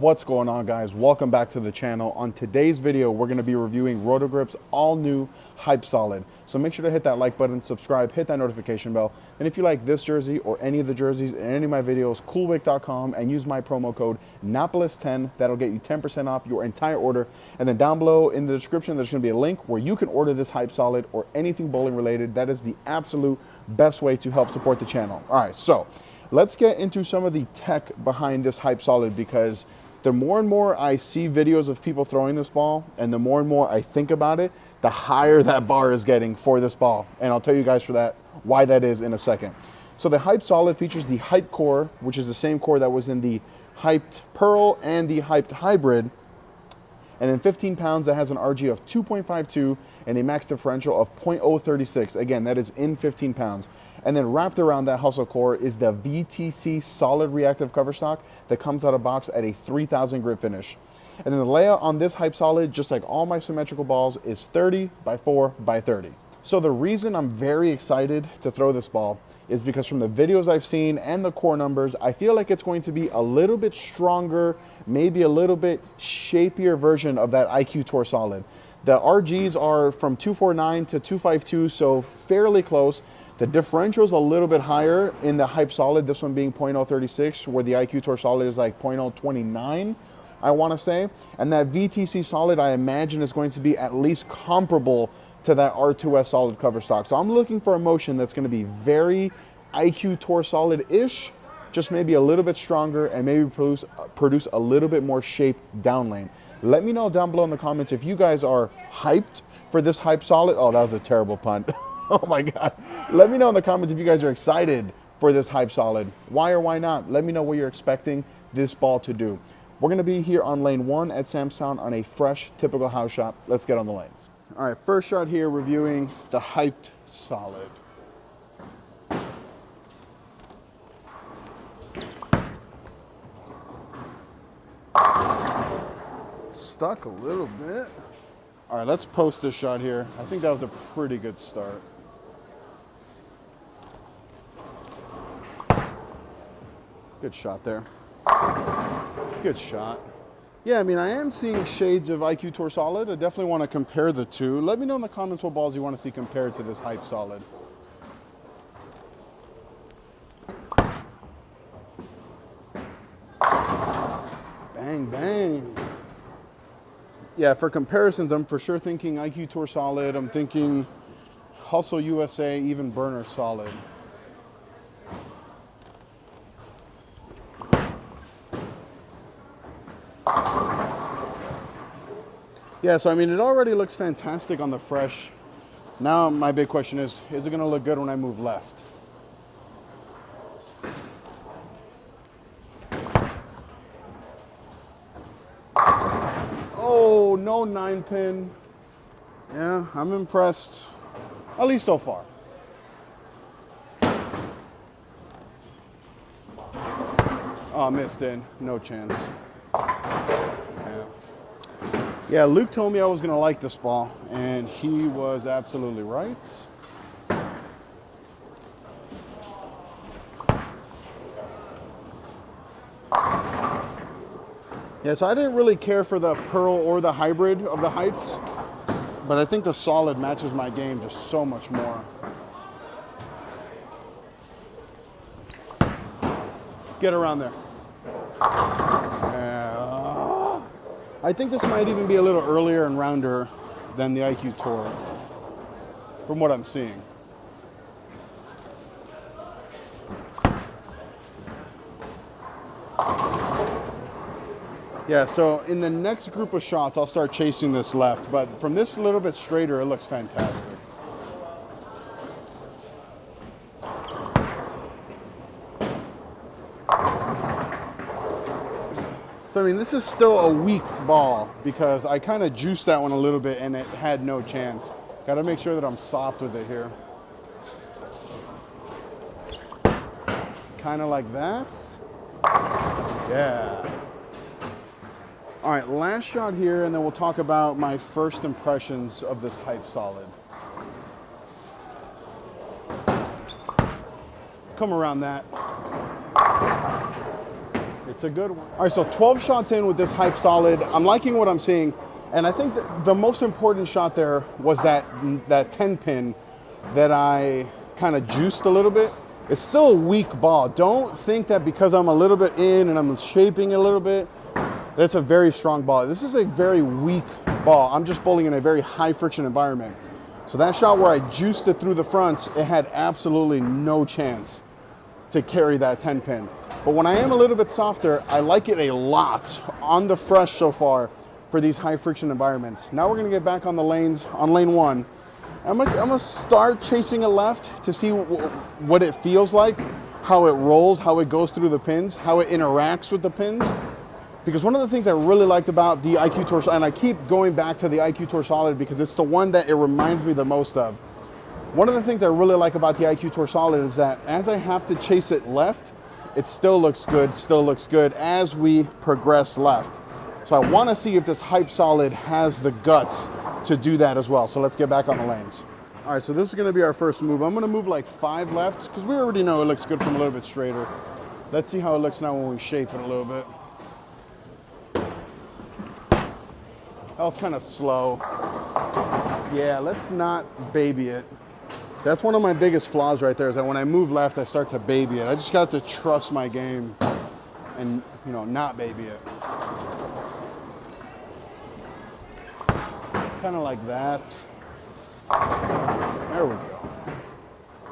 What's going on, guys? Welcome back to the channel. On today's video, we're going to be reviewing Roto Grip's all new Hype Solid. So make sure to hit that like button, subscribe, hit that notification bell. And if you like this jersey or any of the jerseys in any of my videos, coolwick.com, and use my promo code Napoles10. That'll get you 10% off your entire order. And then down below in the description, there's going to be a link where you can order this Hype Solid or anything bowling related. That is the absolute best way to help support the channel. All right, so let's get into some of the tech behind this Hype Solid, because the more and more I see videos of people throwing this ball and the more and more I think about it, the higher that bar is getting for this ball. And I'll tell you guys why that is in a second. So the Hype Solid features the Hype core, which is the same core that was in the Hyped Pearl and the Hyped Hybrid. And in 15 pounds, that has an RG of 2.52 and a max differential of 0.036. Again, that is in 15 pounds. And then wrapped around that hustle core is the VTC solid reactive cover stock that comes out of box at a 3000 grip finish. And then the layout on this Hype Solid, just like all my symmetrical balls, is 30 by 4 by 30. So the reason I'm very excited to throw this ball is because from the videos I've seen and the core numbers, I feel like it's going to be a little bit stronger, maybe a little bit shapier version of that IQ Tour Solid. The RGs are from 249 to 252, so fairly close. The differential's a little bit higher in the Hype Solid, this one being 0.036, where the IQ Tour Solid is like 0.029, I want to say. And that VTC Solid, I imagine, is going to be at least comparable to that R2S Solid cover stock. So I'm looking for a motion that's going to be very IQ Tour Solid-ish, just maybe a little bit stronger and maybe produce a little bit more shape down lane. Let me know down below in the comments if you guys are hyped for this Hype Solid. Oh, that was a terrible pun. Oh my God. Let me know in the comments if you guys are excited for this Hype Solid. Why or why not? Let me know what you're expecting this ball to do. We're going to be here on lane 1 at Samstown on a fresh, typical house shot. Let's get on the lanes. All right, first shot here reviewing the Hyped Solid. Stuck a little bit. All right, let's post this shot here. I think that was a pretty good start. Good shot there. Good shot. Yeah, I mean, I am seeing shades of IQ Tour Solid. I definitely want to compare the two. Let me know in the comments what balls you want to see compared to this Hype Solid. Bang, bang. Yeah, for comparisons, I'm for sure thinking IQ Tour Solid. I'm thinking Hustle USA, even Burner Solid. Yeah, so I mean, it already looks fantastic on the fresh. Now my big question is it going to look good when I move left? Oh, no 9-pin. Yeah, I'm impressed, at least so far. Oh, missed in, no chance. Yeah, Luke told me I was going to like this ball, and he was absolutely right. Yeah, so I didn't really care for the Pearl or the Hybrid of the Hypes, but I think the Solid matches my game just so much more. Get around there. I think this might even be a little earlier and rounder than the IQ Tour, from what I'm seeing. Yeah, so in the next group of shots, I'll start chasing this left, but from this a little bit straighter, it looks fantastic. So, I mean, this is still a weak ball because I kind of juiced that one a little bit and it had no chance. Got to make sure that I'm soft with it here. Kind of like that. Yeah. All right, last shot here, and then we'll talk about my first impressions of this Hype Solid. Come around that. It's a good one. All right, so 12 shots in with this Hype Solid. I'm liking what I'm seeing. And I think that the most important shot there was that 10 pin that I kind of juiced a little bit. It's still a weak ball. Don't think that because I'm a little bit in and I'm shaping it a little bit, that's a very strong ball. This is a very weak ball. I'm just bowling in a very high friction environment. So that shot where I juiced it through the fronts, it had absolutely no chance to carry that 10 pin. But when I am a little bit softer, I like it a lot on the fresh so far for these high friction environments. Now we're gonna get back on the lanes, on lane 1. I'm gonna start chasing a left to see what it feels like, how it rolls, how it goes through the pins, how it interacts with the pins. Because one of the things I really liked about the IQ Tour, and I keep going back to the IQ Tour Solid because it's the one that it reminds me the most of. One of the things I really like about the IQ Tour Solid is that as I have to chase it left, it still looks good as we progress left. So I want to see if this Hype Solid has the guts to do that as well. So let's get back on the lanes. All right, so this is going to be our first move. I'm going to move like 5 lefts because we already know it looks good from a little bit straighter. Let's see how it looks now when we shape it a little bit. That was kind of slow. Yeah, let's not baby it. That's one of my biggest flaws right there is that when I move left, I start to baby it. I just got to trust my game and, you know, not baby it. Kind of like that. There we go.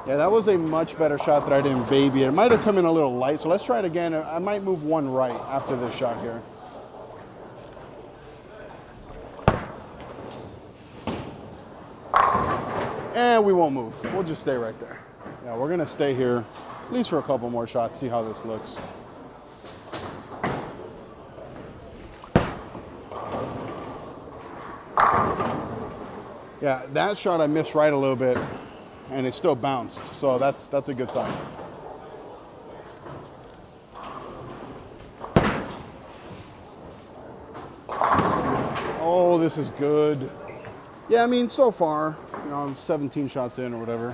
Yeah, that was a much better shot that I didn't baby it. It might have come in a little light, so let's try it again. I might move 1 right after this shot here. And we won't move. We'll just stay right there. Yeah, we're gonna stay here at least for a couple more shots, see how this looks. Yeah, that shot I missed right a little bit and it still bounced. So that's a good sign. Oh, this is good. Yeah, I mean, so far, you know, I'm 17 shots in or whatever.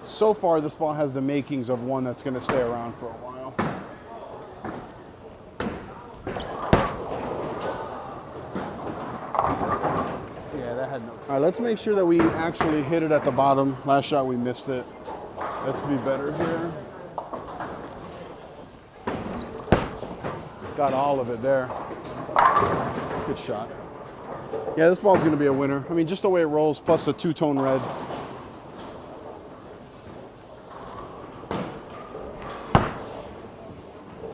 So far, this ball has the makings of one that's gonna stay around for a while. Yeah, that had no. All right, let's make sure that we actually hit it at the bottom. Last shot, we missed it. Let's be better here. Got all of it there. Good shot. Yeah, this ball's gonna be a winner. I mean, just the way it rolls, plus the 2-tone red.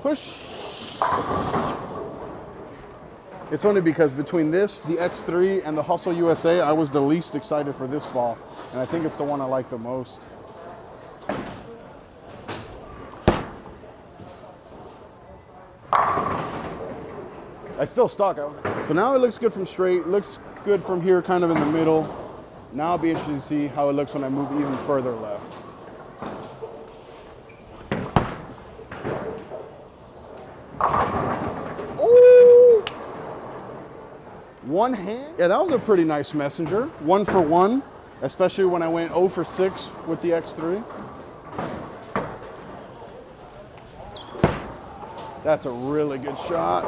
Push. It's only because between this, the X3, and the Hustle USA, I was the least excited for this ball. And I think it's the one I like the most. I still stuck. So now it looks good from straight, looks good from here kind of in the middle. Now I'll be interested to see how it looks when I move even further left. Ooh! One hand? Yeah, that was a pretty nice messenger. 1 for 1, especially when I went 0 for 6 with the X3. That's a really good shot.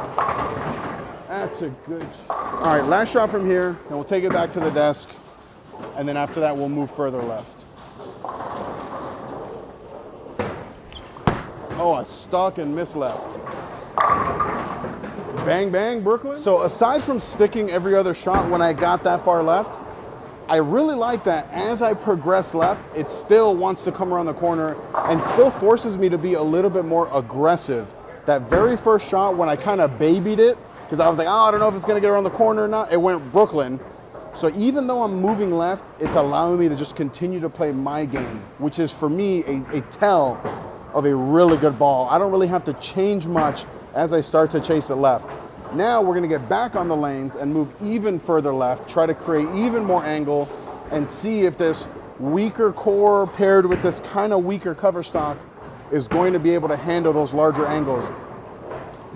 That's a good shot. All right, last shot from here, and we'll take it back to the desk. And then after that, we'll move further left. Oh, I stuck and missed left. Bang, bang, Brooklyn. So aside from sticking every other shot when I got that far left, I really like that as I progress left, it still wants to come around the corner and still forces me to be a little bit more aggressive. That very first shot when I kind of babied it, because I was like, oh, I don't know if it's gonna get around the corner or not, it went Brooklyn. So even though I'm moving left, it's allowing me to just continue to play my game, which is for me a tell of a really good ball. I don't really have to change much as I start to chase it left. Now we're gonna get back on the lanes and move even further left, try to create even more angle and see if this weaker core paired with this kind of weaker cover stock is going to be able to handle those larger angles.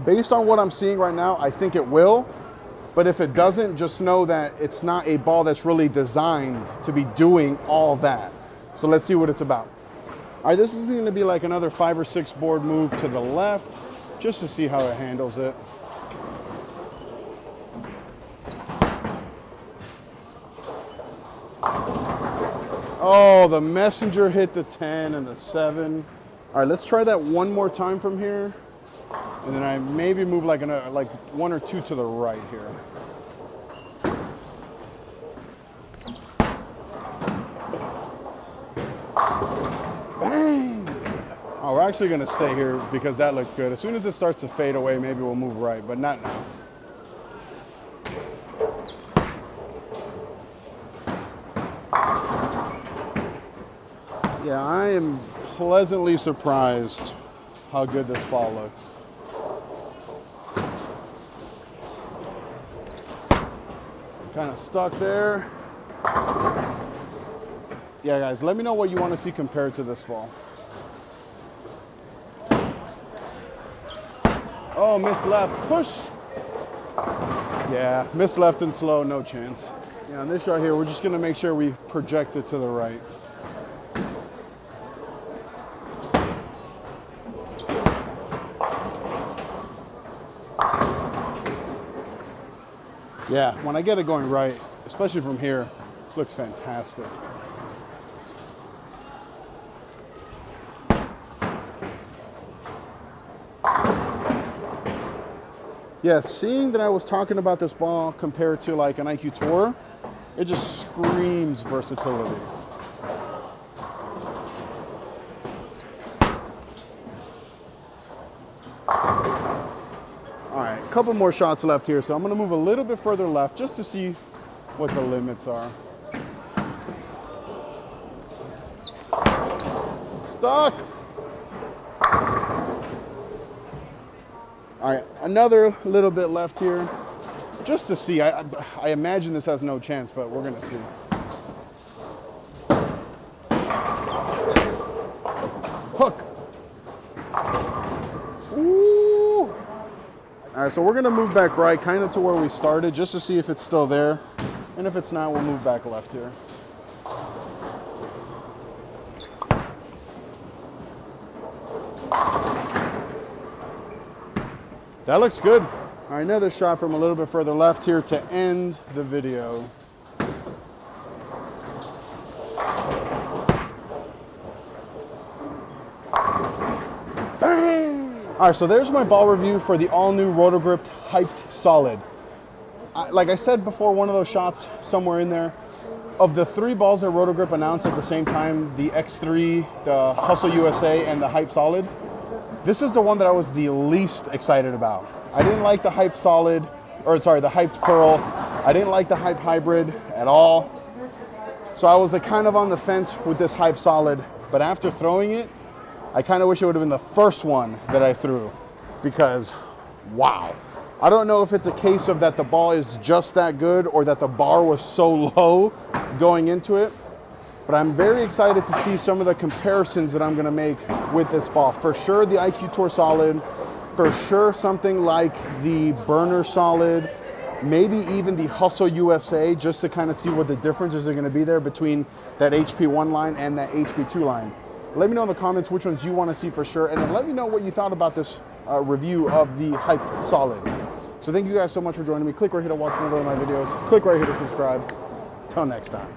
Based on what I'm seeing right now, I think it will, but if it doesn't, just know that it's not a ball that's really designed to be doing all that. So let's see what it's about. All right, this is gonna be like another 5 or 6 board move to the left. just to see how it handles it. Oh, the messenger hit the 10 and the 7. All right, let's try that one more time from here. And then I maybe move like 1 or 2 to the right here. Bang! Oh, we're actually gonna stay here because that looked good. As soon as it starts to fade away, maybe we'll move right, but not now. Yeah, I am pleasantly surprised how good this ball looks. Kind of stuck there. Yeah, guys, let me know what you want to see compared to this ball. Oh, miss left, push. Yeah, miss left and slow, no chance. Yeah, on this shot here, we're just gonna make sure we project it to the right. Yeah, when I get it going right, especially from here, looks fantastic. Yeah, seeing that I was talking about this ball compared to like an IQ Tour, it just screams versatility. All right, a couple more shots left here, so I'm gonna move a little bit further left just to see what the limits are. Stuck. All right, another little bit left here, just to see. I imagine this has no chance, but we're gonna see. Hook. Ooh. All right, so we're gonna move back right, kind of to where we started, just to see if it's still there. And if it's not, we'll move back left here. That looks good. All right, another shot from a little bit further left here to end the video. Bang! All right, so there's my ball review for the all-new Roto Grip Hyped Solid. Like I said before, one of those shots somewhere in there, of the 3 balls that Roto Grip announced at the same time, the X3, the Hustle USA, and the Hype Solid, this is the one that I was the least excited about. I didn't like the Hype Solid, or sorry, the Hyped Pearl. I didn't like the Hype Hybrid at all. So I was kind of on the fence with this Hype Solid, but after throwing it, I kind of wish it would have been the first one that I threw, because wow. I don't know if it's a case of that the ball is just that good or that the bar was so low going into it, but I'm very excited to see some of the comparisons that I'm gonna make with this ball. For sure the IQ Tour Solid, for sure something like the Burner Solid, maybe even the Hustle USA, just to kind of see what the differences are gonna be there between that HP1 line and that HP2 line. Let me know in the comments which ones you wanna see for sure, and then let me know what you thought about this review of the Hyped Solid. So thank you guys so much for joining me. Click right here to watch another of my videos. Click right here to subscribe. Till next time.